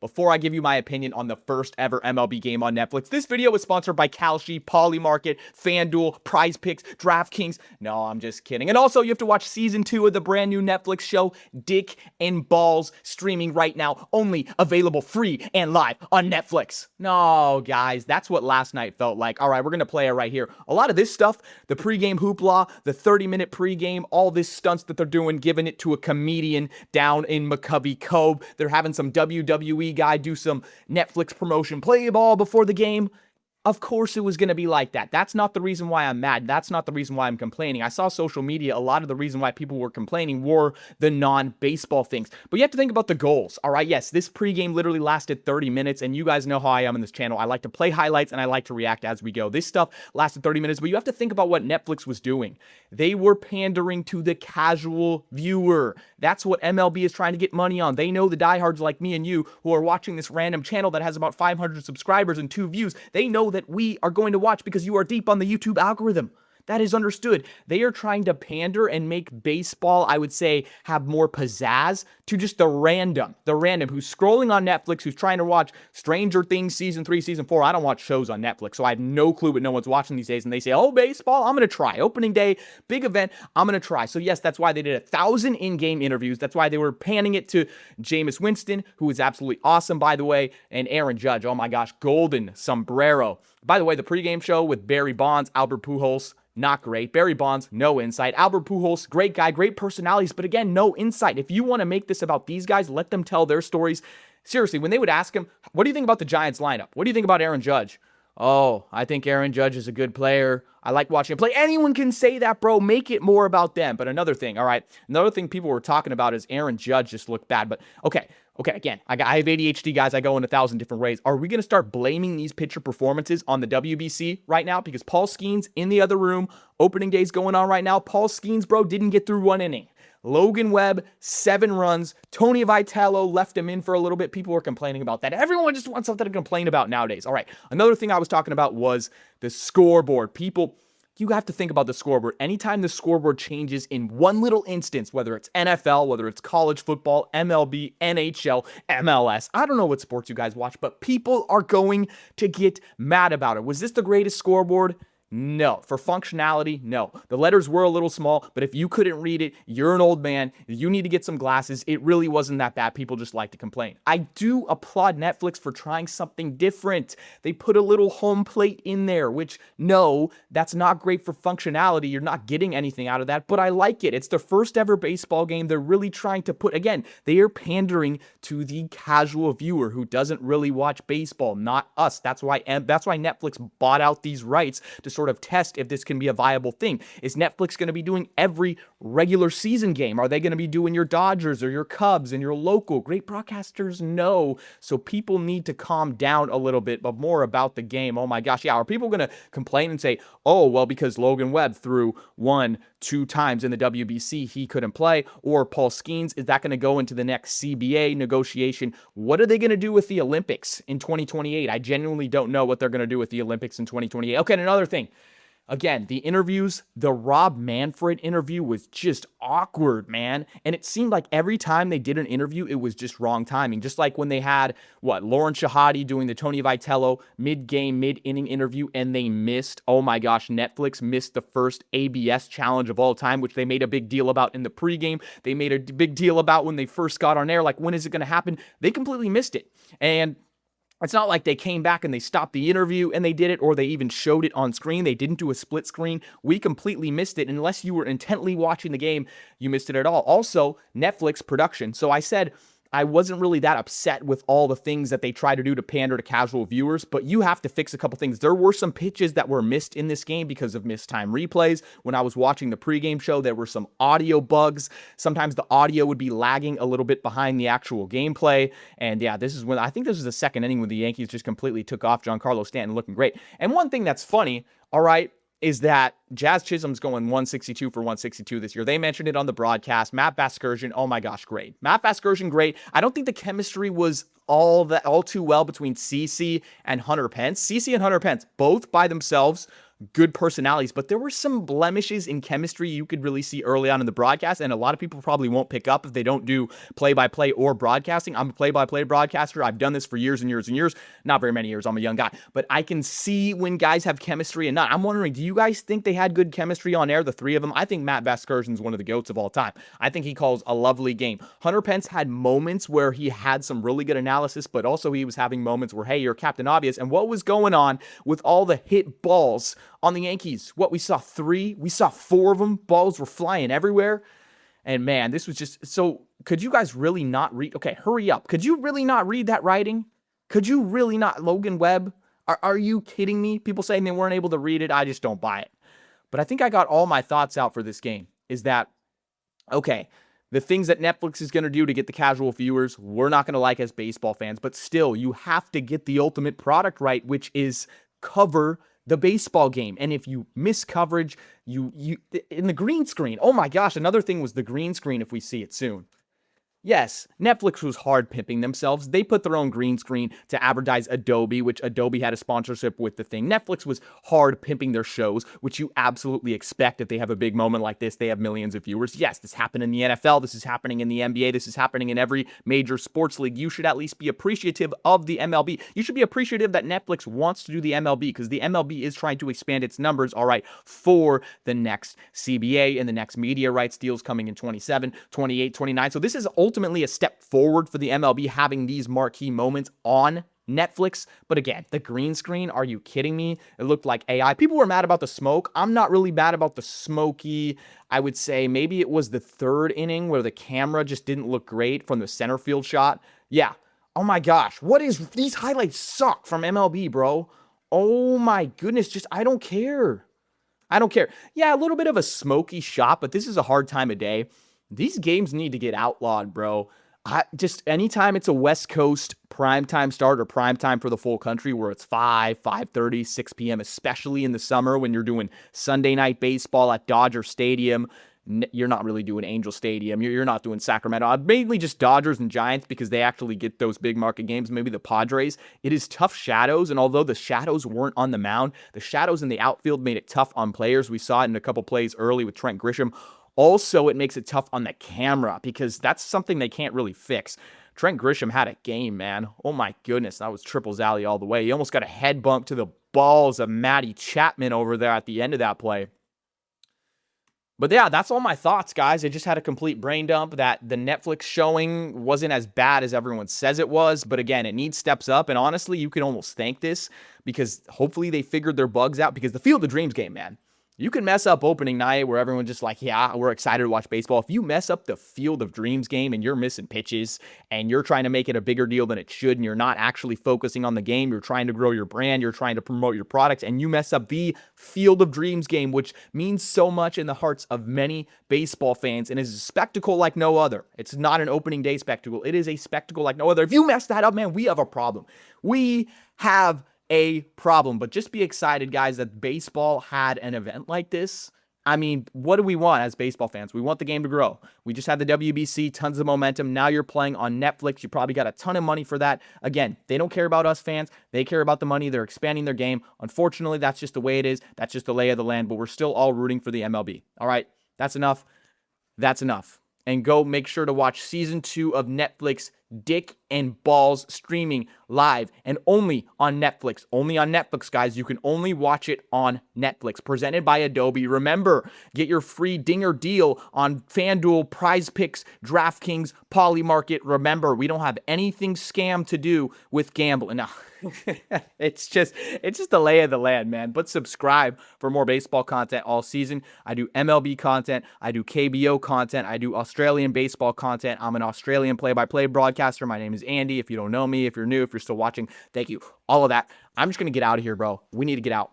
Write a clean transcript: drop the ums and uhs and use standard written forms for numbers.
before I give you my opinion on the first ever MLB game on Netflix, this video is sponsored by Kalshi, Polymarket, FanDuel, Prize Picks, DraftKings. No, I'm just kidding. And also, you have to watch season 2 of the brand new Netflix show, Dick and Balls, streaming right now, only available free and live on Netflix. No, guys, that's what last night felt like. All right, we're going to play it right here. A lot of this stuff, the pregame hoopla, the 30-minute pregame, all this stunts that they're doing, giving it to a comedian down in McCovey Cove. They're having some WWE guy do some Netflix promotion, play ball before the game. Of course it was going to be like that. That's not the reason why I'm mad. That's not the reason why I'm complaining. I saw social media, a lot of the reason why people were complaining were the non-baseball things. But you have to think about the goals, all right? Yes, this pregame literally lasted 30 minutes, and you guys know how I am on this channel. I like to play highlights, and I like to react as we go. This stuff lasted 30 minutes, but you have to think about what Netflix was doing. They were pandering to the casual viewer. That's what MLB is trying to get money on. They know the diehards like me and you who are watching this random channel that has about 500 subscribers and 2 views. They know that we are going to watch because you are deep on the YouTube algorithm. That is understood. They are trying to pander and make baseball, I would say, have more pizzazz to just the random who's scrolling on Netflix, who's trying to watch Stranger Things season 3, season 4. I don't watch shows on Netflix, so I have no clue what no one's watching these days. And they say, oh, baseball, I'm going to try. Opening day, big event, I'm going to try. So yes, that's why they did 1,000 in-game interviews. That's why they were panning it to Jameis Winston, who is absolutely awesome, by the way, and Aaron Judge. Oh my gosh, golden sombrero. By the way, the pregame show with Barry Bonds, Albert Pujols, not great. Barry Bonds, no insight. Albert Pujols, great guy, great personalities, but again, no insight. If you want to make this about these guys, let them tell their stories. Seriously, when they would ask him, what do you think about the Giants lineup? What do you think about Aaron Judge? Oh, I think Aaron Judge is a good player. I like watching him play. Anyone can say that, bro. Make it more about them. But another thing, all right, another thing people were talking about is Aaron Judge just looked bad. But okay, again, I have ADHD, guys. I go in 1,000 different ways. Are we going to start blaming these pitcher performances on the WBC right now? Because Paul Skeens in the other room, opening day's going on right now. Paul Skeens, bro, didn't get through 1 inning. Logan Webb, 7 runs. Tony Vitello left him in for a little bit. People were complaining about that. Everyone just wants something to complain about nowadays. All right, another thing I was talking about was the scoreboard. People, you have to think about the scoreboard. Anytime the scoreboard changes in one little instance, whether it's NFL, whether it's college football, MLB, NHL, MLS, I don't know what sports you guys watch, but people are going to get mad about it. Was this the greatest scoreboard? No. For functionality, no. The letters were a little small, but if you couldn't read it, you're an old man. You need to get some glasses. It really wasn't that bad. People just like to complain. I do applaud Netflix for trying something different. They put a little home plate in there, which, no, that's not great for functionality. You're not getting anything out of that, but I like it. It's the first ever baseball game. They're really trying to put, again, they are pandering to the casual viewer who doesn't really watch baseball, not us. That's why Netflix bought out these rights to sort of test if this can be a viable thing. Is Netflix going to be doing every regular season game? Are they going to be doing your Dodgers or your Cubs and your local? Great broadcasters? No. So people need to calm down a little bit, but more about the game. Oh my gosh. Yeah. Are people going to complain and say, oh, well, because Logan Webb threw 1-2 times in the WBC, he couldn't play? Or Paul Skeens, is that going to go into the next CBA negotiation? What are they going to do with the Olympics in 2028? I genuinely don't know what they're going to do with the Olympics in 2028. Okay, and another thing. Again, the interviews, the Rob Manfred interview was just awkward, man. And it seemed like every time they did an interview, it was just wrong timing. Just like when they had, Lauren Shahadi doing the Tony Vitello mid-game, mid-inning interview, and they missed, oh my gosh, Netflix missed the first ABS challenge of all time, which they made a big deal about in the pregame. They made a big deal about when they first got on air, like, when is it going to happen? They completely missed it. And it's not like they came back and they stopped the interview and they did it, or they even showed it on screen. They didn't do a split screen. We completely missed it. Unless you were intently watching the game, you missed it at all. Also, Netflix production. So I said I wasn't really that upset with all the things that they try to do to pander to casual viewers, but you have to fix a couple things. There were some pitches that were missed in this game because of missed time replays. When I was watching the pregame show, there were some audio bugs. Sometimes the audio would be lagging a little bit behind the actual gameplay. And yeah, this is when I think this was the second inning when the Yankees just completely took off. Giancarlo Stanton looking great. And one thing that's funny, all right, is that Jazz Chisholm's going 162 for 162 this year. They mentioned it on the broadcast. Matt Vasgersian, oh my gosh, great. Matt Vasgersian, great. I don't think the chemistry was all too well between CeCe and Hunter Pence. CeCe and Hunter Pence, both by themselves, good personalities, but there were some blemishes in chemistry you could really see early on in the broadcast, and a lot of people probably won't pick up if they don't do play-by-play or broadcasting. I'm a play-by-play broadcaster. I've done this for years and years and years. Not very many years. I'm a young guy, but I can see when guys have chemistry and not. I'm wondering, do you guys think they had good chemistry on air, the three of them? I think Matt Vasgersian's one of the GOATs of all time. I think he calls a lovely game. Hunter Pence had moments where he had some really good analysis, but also he was having moments where, hey, you're Captain Obvious. And what was going on with all the hit balls on the Yankees? What, we saw 3, we saw 4 of them. Balls were flying everywhere. And man, this was just, so could you guys really not read? Okay, hurry up. Could you really not read that writing? Could you really not? Logan Webb? Are you kidding me? People saying they weren't able to read it. I just don't buy it. But I think I got all my thoughts out for this game. Is that, okay, the things that Netflix is going to do to get the casual viewers, we're not going to like as baseball fans. But still, you have to get the ultimate product right, which is cover the baseball game. And if you miss coverage, you in the green screen. Oh my gosh, another thing was the green screen, if we see it soon. Yes, Netflix was hard pimping themselves. They put their own green screen to advertise Adobe, which Adobe had a sponsorship with the thing. Netflix was hard pimping their shows, which you absolutely expect if they have a big moment like this. They have millions of viewers. Yes, this happened in the NFL. This is happening in the NBA. This is happening in every major sports league. You should at least be appreciative of the MLB. You should be appreciative that Netflix wants to do the MLB because the MLB is trying to expand its numbers, all right, for the next CBA and the next media rights deals coming in 27, 28, 29. So this is ultimately a step forward for the MLB having these marquee moments on Netflix. But again, the green screen, are you kidding me? It looked like AI. People were mad about the smoke. I'm not really mad about the smoky. I would say maybe it was the 3rd inning where the camera just didn't look great from the center field shot. Yeah. Oh my gosh. What is, these highlights suck from MLB, bro. Oh my goodness. Just, I don't care. I don't care. Yeah, a little bit of a smoky shot, but this is a hard time of day. These games need to get outlawed, bro. Just anytime it's a West Coast primetime start or primetime for the full country where it's 5, 5:30, 6 p.m., especially in the summer when you're doing Sunday night baseball at Dodger Stadium. You're not really doing Angel Stadium. You're not doing Sacramento. Mainly just Dodgers and Giants because they actually get those big market games. Maybe the Padres. It is tough shadows, and although the shadows weren't on the mound, the shadows in the outfield made it tough on players. We saw it in a couple plays early with Trent Grisham. Also, it makes it tough on the camera because that's something they can't really fix. Trent Grisham had a game, man. Oh my goodness, that was triples alley all the way. He almost got a head bump to the balls of Matty Chapman over there at the end of that play. But yeah, that's all my thoughts, guys. I just had a complete brain dump that the Netflix showing wasn't as bad as everyone says it was. But again, it needs steps up. And honestly, you can almost thank this because hopefully they figured their bugs out because the Field of Dreams game, man. You can mess up opening night where everyone's just like, yeah, we're excited to watch baseball. If you mess up the Field of Dreams game and you're missing pitches and you're trying to make it a bigger deal than it should and you're not actually focusing on the game, you're trying to grow your brand, you're trying to promote your products, and you mess up the Field of Dreams game, which means so much in the hearts of many baseball fans and is a spectacle like no other. It's not an opening day spectacle. It is a spectacle like no other. If you mess that up, man, we have a problem. We have a problem. But just be excited, guys, that baseball had an event like this. I mean, what do we want as baseball fans? We want the game to grow. We just had the WBC, tons of momentum. Now you're playing on Netflix. You probably got a ton of money for that. Again, they don't care about us fans. They care about the money. They're expanding their game. Unfortunately, that's just the way it is. That's just the lay of the land. But we're still all rooting for the MLB. All right, that's enough. That's enough. And go make sure to watch Season 2 of Netflix Dick and Balls streaming live and only on Netflix. Only on Netflix, guys. You can only watch it on Netflix. Presented by Adobe. Remember, get your free dinger deal on FanDuel, Prize Picks, DraftKings, Polymarket. Remember, we don't have anything scam to do with gambling. No. It's just the lay of the land, man. But subscribe for more baseball content all season. I do MLB content. I do KBO content. I do Australian baseball content. I'm an Australian play-by-play broadcaster. My name is Andy. If you don't know me, if you're new, if you're still watching, thank you. All of that. I'm just going to get out of here, bro. We need to get out.